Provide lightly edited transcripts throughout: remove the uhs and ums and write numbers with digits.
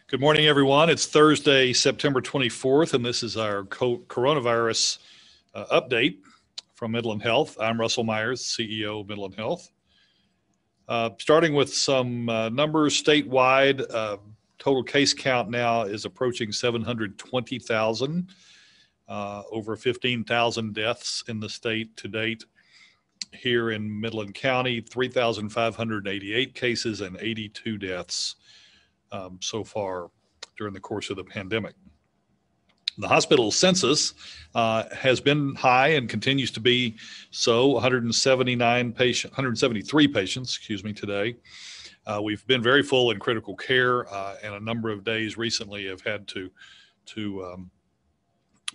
Good morning, everyone. It's Thursday, September 24th, and this is our coronavirus update from Midland Health. I'm Russell Myers, CEO of Midland Health. Starting with some numbers statewide, total case count now is approaching 720,000, over 15,000 deaths in the state to date. Here in Midland County, 3,588 cases and 82 deaths so far during the course of the pandemic. The hospital census has been high and continues to be so. 173 patients, today. We've been very full in critical care, and a number of days recently have had to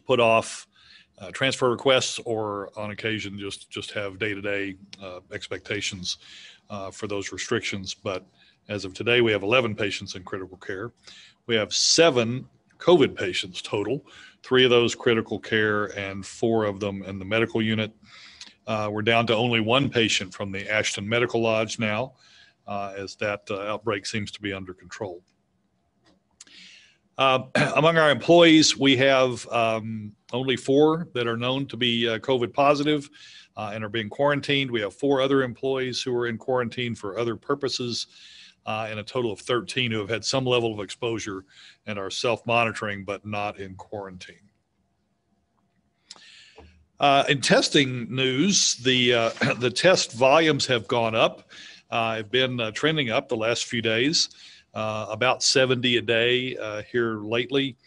put off transfer requests, or on occasion just have day-to-day expectations for those restrictions. But as of today, we have 11 patients in critical care. We have 7 COVID patients total, 3 of those critical care and 4 of them in the medical unit. We're down to only 1 patient from the Ashton Medical Lodge now, as that outbreak seems to be under control. Among our employees, we have only 4 that are known to be COVID positive and are being quarantined. We have 4 other employees who are in quarantine for other purposes, and a total of 13 who have had some level of exposure and are self-monitoring but not in quarantine. In testing news, the test volumes have gone up. Have been trending up the last few days, about 70 a day here lately.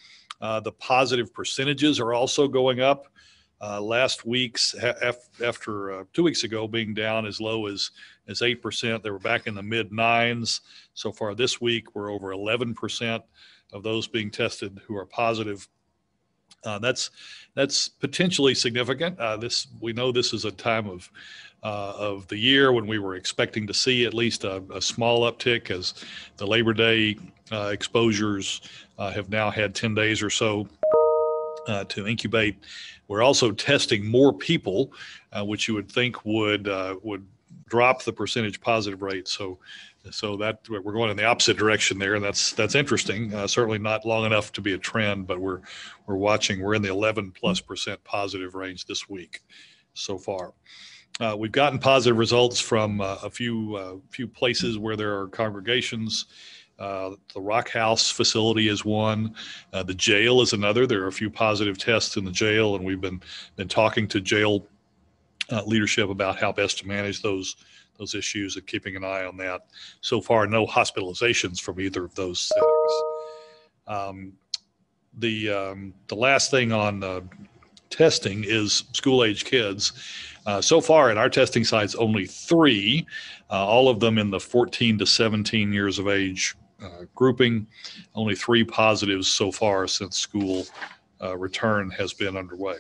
The positive percentages are also going up. Last week's, after 2 weeks ago being down as low as 8%, they were back in the mid-9s. So far this week, we're over 11% of those being tested who are positive. That's potentially significant. We know this is a time of the year when we were expecting to see at least a small uptick, as the Labor Day exposures have now had 10 days or so to incubate. We're also testing more people, which you would think would drop the percentage positive rate. So that we're going in the opposite direction there, and that's interesting. Certainly not long enough to be a trend, but we're watching. We're in the 11+% positive range this week so far. We've gotten positive results from a few places where there are congregations. The Rock House facility is one. The jail is another. There are a few positive tests in the jail, and we've been talking to jail leadership about how best to manage those issues and keeping an eye on that. So far, no hospitalizations from either of those settings. The last thing on testing is school-age kids. So far in our testing sites, only 3, all of them in the 14 to 17 years of age grouping. Only 3 positives so far since school return has been underway.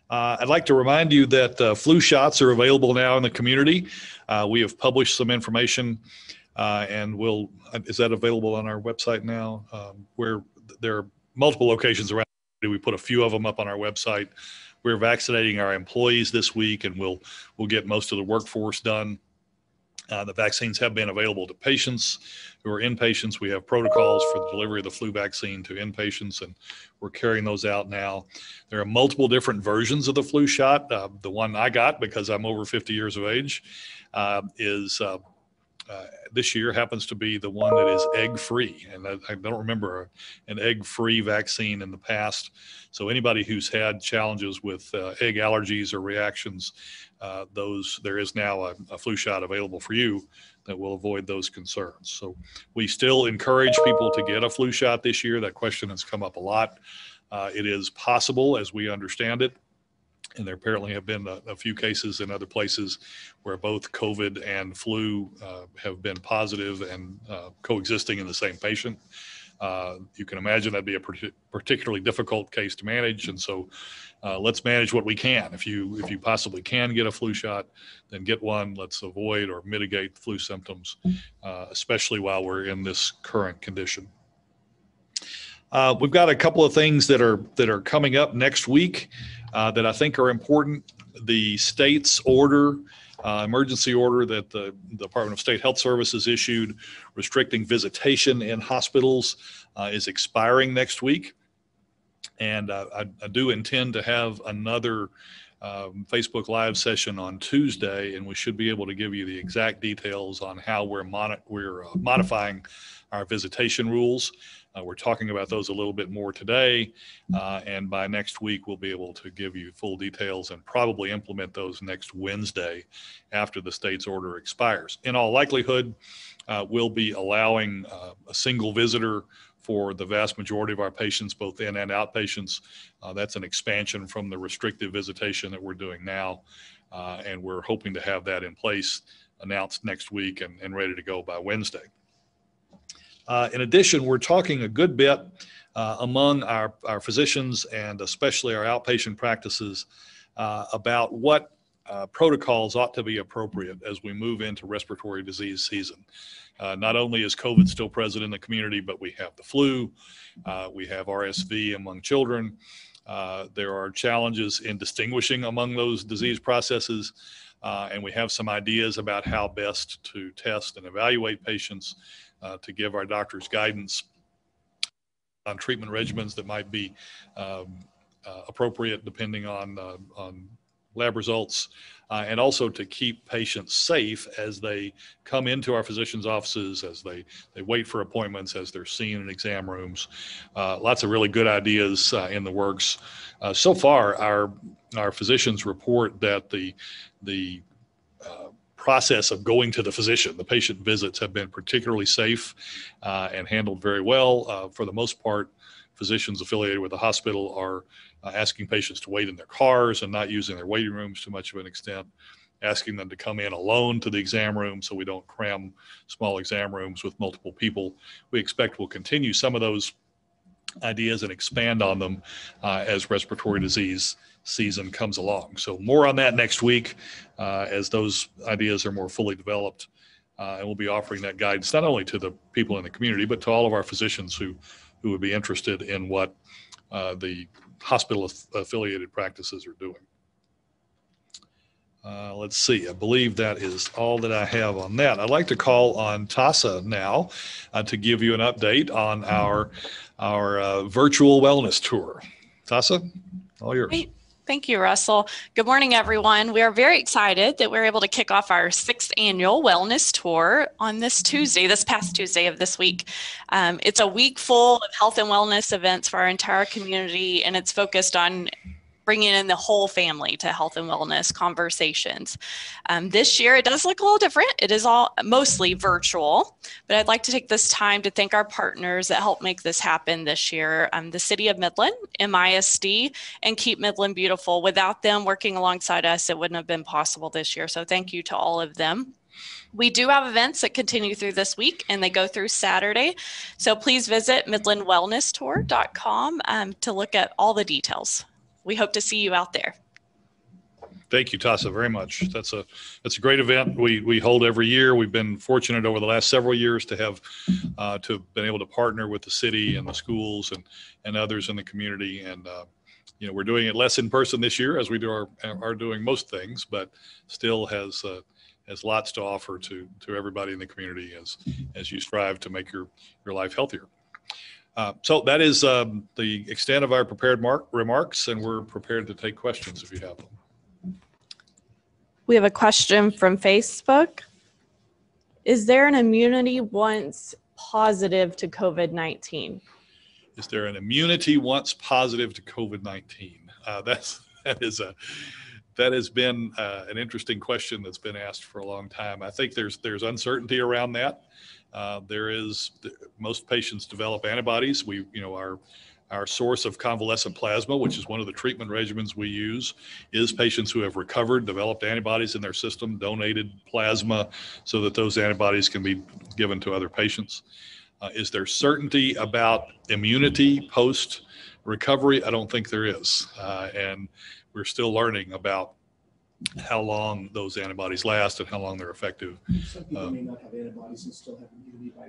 I'd like to remind you that flu shots are available now in the community. We have published some information, and is that available on our website now? Where there are multiple locations around, we put a few of them up on our website. We're vaccinating our employees this week, and we'll get most of the workforce done. The vaccines have been available to patients who are inpatients. We have protocols for the delivery of the flu vaccine to inpatients, and we're carrying those out now. There are multiple different versions of the flu shot. The one I got, because I'm over 50 years of age, this year happens to be the one that is egg-free, and I don't remember an egg-free vaccine in the past. So anybody who's had challenges with egg allergies or reactions, there is now a flu shot available for you that will avoid those concerns. So we still encourage people to get a flu shot this year. That question has come up a lot. It is possible, as we understand it, and there apparently have been a few cases in other places where both COVID and flu have been positive and coexisting in the same patient. You can imagine that'd be a particularly difficult case to manage, and so let's manage what we can. If you possibly can get a flu shot, then get one. Let's avoid or mitigate flu symptoms, especially while we're in this current condition. We've got a couple of things that are coming up next week that I think are important. The state's order emergency order that the Department of State Health Services issued restricting visitation in hospitals is expiring next week. And I do intend to have another Facebook Live session on Tuesday, and we should be able to give you the exact details on how we're modifying our visitation rules. We're talking about those a little bit more today, and by next week we'll be able to give you full details and probably implement those next Wednesday after the state's order expires. In all likelihood, we'll be allowing a single visitor for the vast majority of our patients, both in and outpatients. That's an expansion from the restrictive visitation that we're doing now, and we're hoping to have that in place, announced next week and ready to go by Wednesday. In addition, we're talking a good bit among our physicians and especially our outpatient practices about what protocols ought to be appropriate as we move into respiratory disease season. Not only is COVID still present in the community, but we have the flu, we have RSV among children. There are challenges in distinguishing among those disease processes, and we have some ideas about how best to test and evaluate patients to give our doctors guidance on treatment regimens that might be appropriate depending on lab results, and also to keep patients safe as they come into our physicians' offices, as they wait for appointments, as they're seen in exam rooms. Lots of really good ideas in the works. So far, our physicians report that the process of going to the physician, the patient visits, have been particularly safe and handled very well. For the most part, physicians affiliated with the hospital are asking patients to wait in their cars and not using their waiting rooms to much of an extent, asking them to come in alone to the exam room so we don't cram small exam rooms with multiple people. We expect we'll continue some of those ideas and expand on them as respiratory disease season comes along. So more on that next week as those ideas are more fully developed. And we'll be offering that guidance not only to the people in the community, but to all of our physicians who would be interested in what the hospital affiliated practices are doing. Let's see, I believe that is all that I have on that. I'd like to call on Tasa now to give you an update on our virtual wellness tour. Tasa, all yours. Great. Thank you, Russell. Good morning, everyone. We are very excited that we're able to kick off our 6th annual wellness tour on this past Tuesday of this week. It's a week full of health and wellness events for our entire community, and it's focused on bringing in the whole family to health and wellness conversations. This year, it does look a little different. It is all mostly virtual, but I'd like to take this time to thank our partners that helped make this happen this year. The City of Midland, MISD, and Keep Midland Beautiful. Without them working alongside us, it wouldn't have been possible this year. So thank you to all of them. We do have events that continue through this week, and they go through Saturday. So please visit midlandwellnesstour.com to look at all the details. We hope to see you out there. Thank you, Tasa, very much. That's a great event we hold every year. We've been fortunate over the last several years to have been able to partner with the city and the schools and others in the community. And we're doing it less in person this year, as we are doing most things, but still has lots to offer to everybody in the community as you strive to make your life healthier. So that is the extent of our prepared remarks, and we're prepared to take questions if you have them. We have a question from Facebook. Is there an immunity once positive to COVID-19? Is there an immunity once positive to COVID-19? That has been an interesting question that's been asked for a long time. I think there's uncertainty around that. Most patients develop antibodies. Our source of convalescent plasma, which is one of the treatment regimens we use, is patients who have recovered, developed antibodies in their system, donated plasma so that those antibodies can be given to other patients. Is there certainty about immunity post-recovery? I don't think there is. And we're still learning about how long those antibodies last and how long they're effective. Some people may not have antibodies and still have immunity by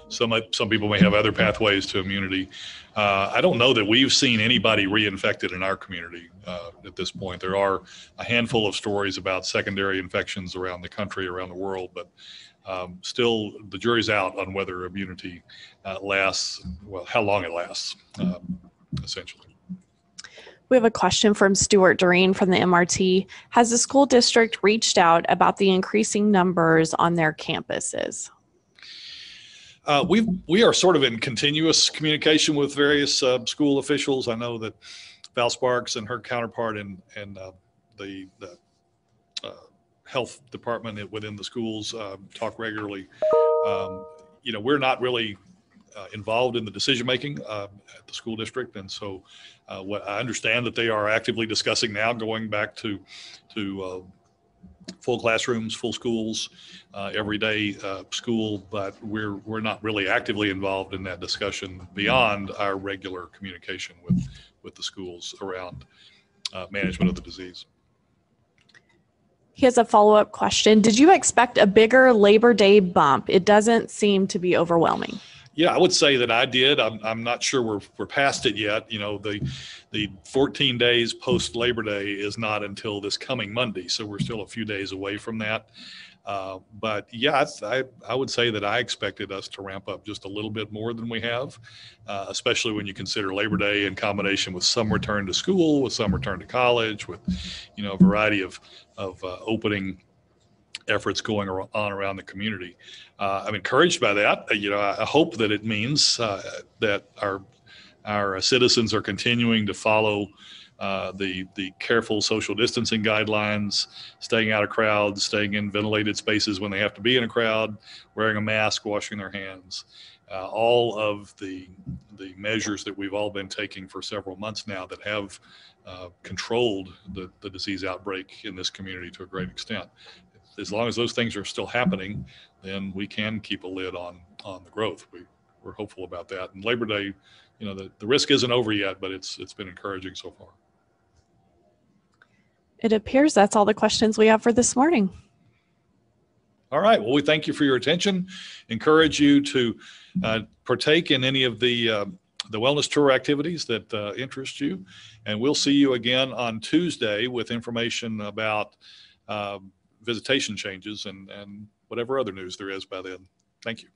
Some people may have other pathways to immunity. I don't know that we've seen anybody reinfected in our community at this point. There are a handful of stories about secondary infections around the country, around the world, but still the jury's out on whether immunity lasts, well, how long it lasts, essentially. We have a question from Stuart Doreen from the MRT. Has the school district reached out about the increasing numbers on their campuses? We are sort of in continuous communication with various school officials. I know that Val Sparks and her counterpart in the health department within the schools talk regularly. We're not really involved in the decision making at the school district, and so what I understand that they are actively discussing now going back to full classrooms, full schools, everyday school, but we're not really actively involved in that discussion beyond our regular communication with the schools around management of the disease. He has a follow-up question. Did you expect a bigger Labor Day bump? It doesn't seem to be overwhelming. Yeah, I would say that I did. I'm not sure we're past it yet. The 14 days post Labor Day is not until this coming Monday, so we're still a few days away from that. But yeah, I would say that I expected us to ramp up just a little bit more than we have, especially when you consider Labor Day in combination with some return to school, with some return to college, with a variety of opening efforts going on around the community. I'm encouraged by that. I hope that it means that our citizens are continuing to follow the careful social distancing guidelines, staying out of crowds, staying in ventilated spaces when they have to be in a crowd, wearing a mask, washing their hands. All of the measures that we've all been taking for several months now that have controlled the disease outbreak in this community to a great extent. As long as those things are still happening, then we can keep a lid on the growth. We're hopeful about that. And Labor Day, the risk isn't over yet, but it's been encouraging so far. It appears that's all the questions we have for this morning. All right. Well, we thank you for your attention. Encourage you to partake in any of the wellness tour activities that interest you. And we'll see you again on Tuesday with information about visitation changes and whatever other news there is by then. Thank you.